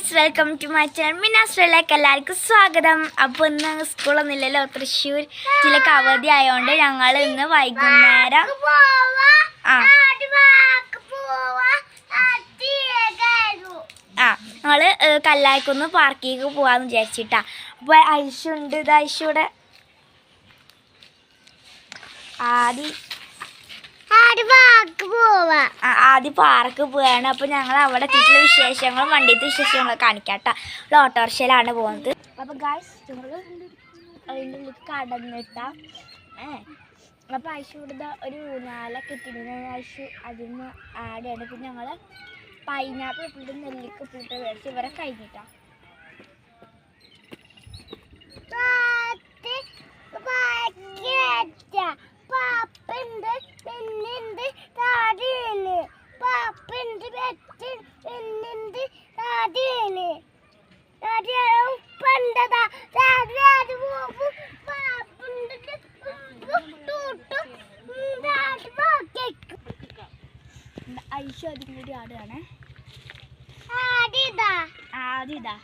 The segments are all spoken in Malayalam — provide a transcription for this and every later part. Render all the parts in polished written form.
Guys, welcome to my channel. മിനാസ്ട്രയിലേക്ക് എല്ലാവർക്കും സ്വാഗതം. അപ്പോൾ ഇന്ന് സ്കൂളൊന്നുമില്ലല്ലോ, തൃശ്ശൂർ ജില്ലക്ക് അവധി ആയതുകൊണ്ട് ഞങ്ങൾ ഇന്ന് വൈകുന്നേരം ഞങ്ങൾ കല്ലായിക്കൊന്ന് പാർക്കിലേക്ക് പോകാമെന്ന് വിചാരിച്ചിട്ടാ. അപ്പോൾ ഐഷുണ്ട്, ഇത് ഐഷൂടെ ആദ്യം പാർക്ക് പോവാണ്. അപ്പോൾ ഞങ്ങൾ അവിടെ എത്തിയിട്ടുള്ള വിശേഷങ്ങളും വണ്ടിയത്തെ വിശേഷങ്ങളും കാണിക്കാട്ടോ. ഒരു ഓട്ടോറിക്ഷയിലാണ് പോകുന്നത്. അപ്പോൾ ഗായ്സ് ഞങ്ങൾ അതിൻ്റെ ഉള്ളിൽ കടന്നിട്ടാ. അപ്പോൾ ഐഷു ഇവിടെ ഒരു ഊഞ്ഞാലൊക്കെ ഇട്ടിരുന്ന ഐഷു അതിന് ആഡ് ചെയ്യണം. പിന്നെ ഞങ്ങൾ പൈനാപ്പിൾ ഇട്ടിട്ട് നെല്ലിക്ക ഇട്ടിട്ട് മേടിച്ച് ഇവരെ കഴിഞ്ഞിട്ടാ. പാപ്പുണ്ട്, പെണ്ണുണ്ട്, താടിയാണ്. പാപ്പുണ്ട്, പെണ്ണുണ്ട്, താടിയാണ്. ഉപ്പണ്ടതാ പോകും. പാപ്പുണ്ട് ഐശു അതും കൂടി ആടുകയാണ്. ആദിതാ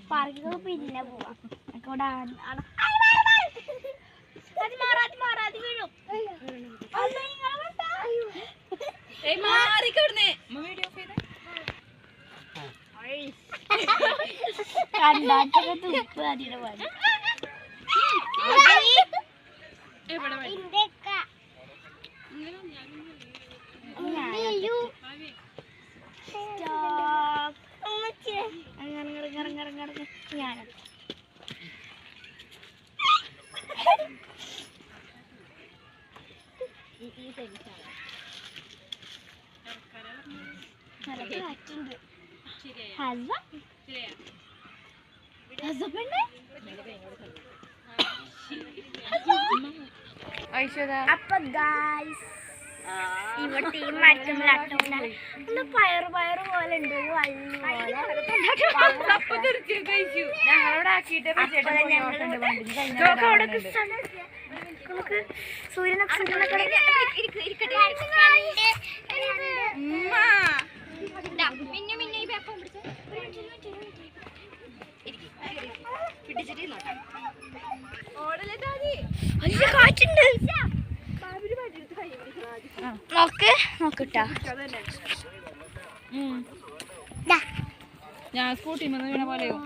പാർക്കൊക്കെ പിന്നെ പോവാം. കണ്ടാട്ടൊക്കെ തുപ്പ് അതിയുടെ പണി. അപ്പൊ ഗായ്സ് ഇവിടെ ടീം മരത്തുന്ന പയറ് പോലെ ഉണ്ട്, ഒരു വള്ളി പോലെ. സൂര്യനൊക്കെ നോക്കട്ടാ. ഞാൻ സ്കൂട്ടി വീണ പോലെയോ.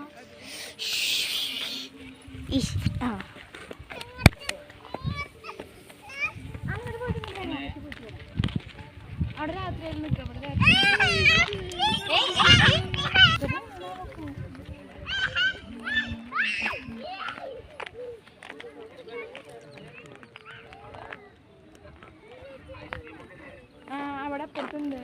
അവിടെ രാത്രി നിൽക്കാം. അവിടെ അപ്പുറത്തുണ്ട്.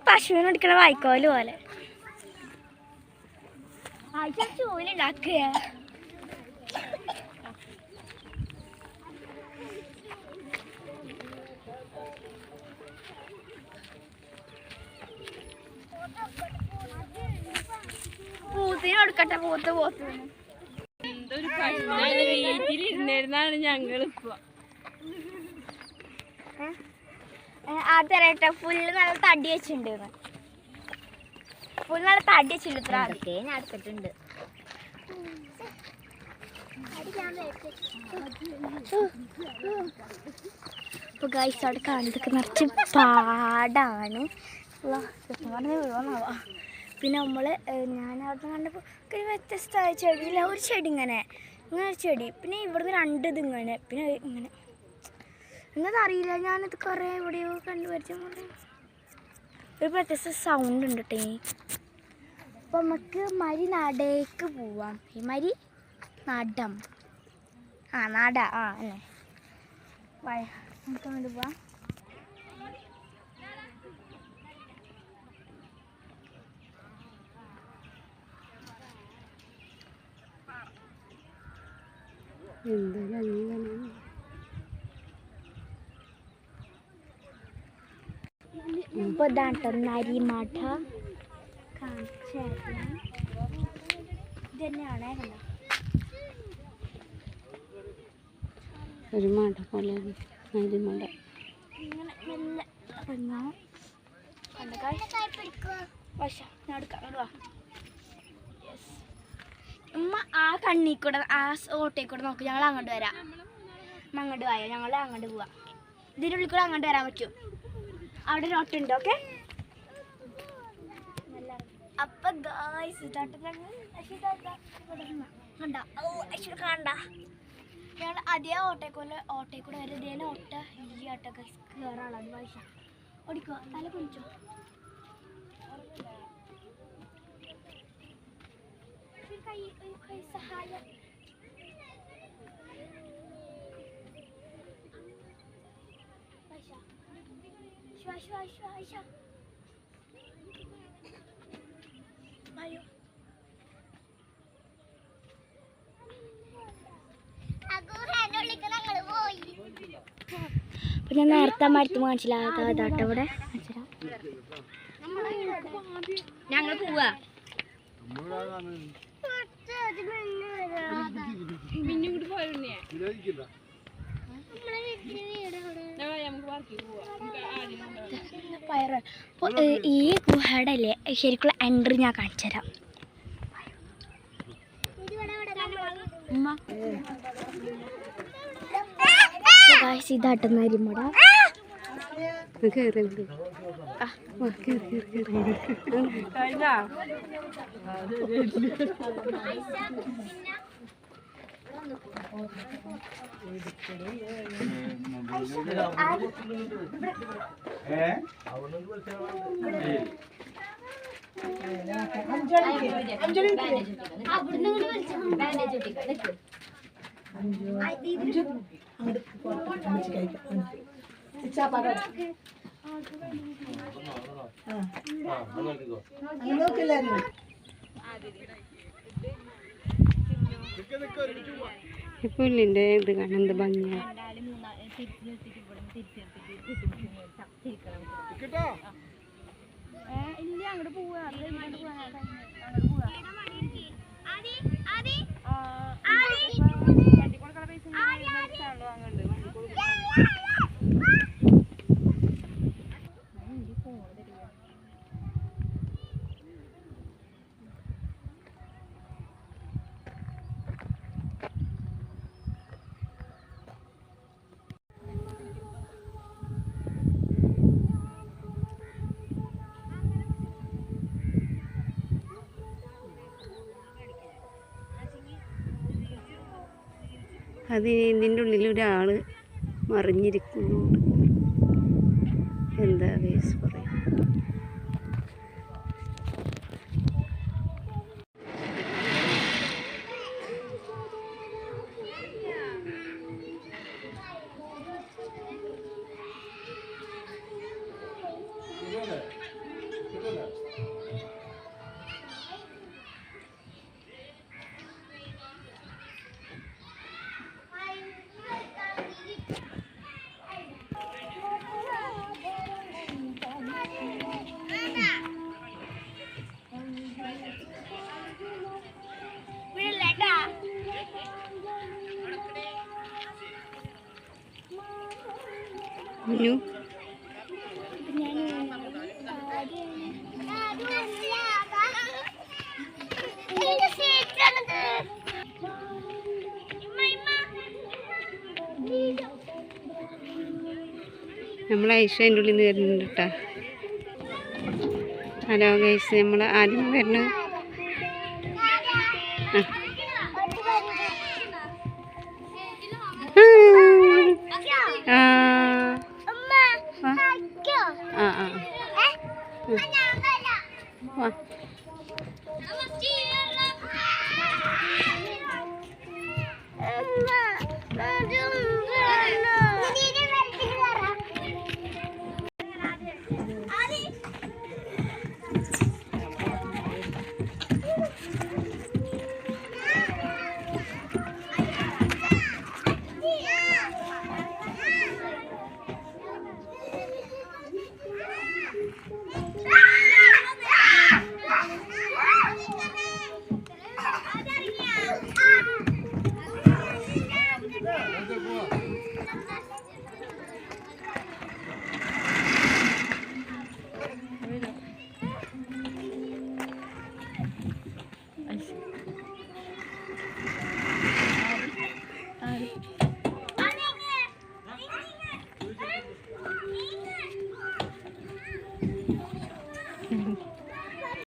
പശുവിനെ എടുക്കണ വായിക്കോല് പോലെ ചൂലുണ്ടാക്കുക. പൂത്തിനൊടുക്കട്ടെ, പോത്ത് വീട്ടിലിരുന്നിരുന്നാണ് ഞങ്ങളിപ്പോ. തരട്ടെ. ഫുള്ള് നല്ല തടി വെച്ചിട്ടുണ്ട്. ഫുള്ള് നല്ല തടി വെച്ചിട്ടുണ്ട്. ഞാൻ എടുത്തിട്ടുണ്ട്. ഇപ്പൊ ഗൈസ് അവിടെ കാണുന്നതൊക്കെ നിറച്ച് പാടാണ്. വീഴോന്നാവാ. പിന്നെ നമ്മള് ഞാൻ അവിടെ കണ്ടപ്പോൾ ഒരു വ്യത്യസ്തമായ ചെടിയില്ല, ഒരു ചെടി ഇങ്ങനെ ചെടി, പിന്നെ ഇവിടുന്ന് രണ്ട് ഇതിങ്ങനെ, പിന്നെ ഇങ്ങനെ എന്നതറിയില്ല. ഞാനത് കുറേ എവിടെയോ കണ്ടുപരിച്ച ഒരു വ്യത്യസ്ത സൗണ്ട് ഉണ്ട് കേട്ടോ. അപ്പം നമുക്ക് മരി നടേക്ക് പോവാം. ഈ മരി നടം നട അല്ലേ വഴ നമുക്ക് അങ്ങോട്ട് പോവാം. ഇപ്പൊ ഇതാട്ടോ നരിമഠ ഇത് തന്നെയാണേ കണ്ടോ ഒരു മട പോലെ നരിമട ഇങ്ങനെ നല്ല ഇറങ്ങാം. ഉമ്മ ആ കണ്ണി കൂടെ ആ ഓട്ടയിൽ കൂടെ നോക്കി ഞങ്ങൾ അങ്ങോട്ട് വരാം. അങ്ങോട്ട് പോയോ ഞങ്ങൾ അങ്ങോട്ട് പോവാം. ഇതിൻ്റെ ഉള്ളിൽ കൂടെ അങ്ങോട്ട് വരാൻ പറ്റും. അവിടെ ഒരു ഓട്ടോ ഉണ്ട്. ഓക്കെ അപ്പൊ ഗായ്സ് കണ്ട ഞങ്ങൾ അതേ ഓട്ടയിൽ കൂടെ വരും. ഇതേ ഓട്ട ഈ ഓട്ടോ കയറാനുള്ളത് പൈസ ഓടിക്കോ തല കുളിച്ചോ. സഹായം അപ്പൊ ഞാൻ നേരത്തെ മരത്ത് കാണിച്ചില്ലാട്ടോ ഇവിടെ ഞങ്ങൾ പോവാ. ഈ ഗുഹയുടെ അല്ലേ ശരിക്കുള്ള എൻട്രി ഞാൻ കാണിച്ചു തരാം. ഇതാട്ടുന്ന അരിമട പുല്ലിൻ്റെ ഇത് കാണാൻ എന്ത് ഭംഗിയാ. ഇല്ല അങ്ങോട്ട് പോവാ. അത് ഇതിൻ്റെ ഉള്ളിൽ ഒരാൾ മറിഞ്ഞിരിക്കുന്നുണ്ട്. എന്താ കേസ് പറയാം. മിന്നു നമ്മൾ ഐഷ അതിൻ്റെ ഉള്ളിൽ നിന്ന് വരുന്നുണ്ട് കേട്ടോ. ഹലോ ഗൈസ്, നമ്മൾ ആദ്യം വരുന്നു.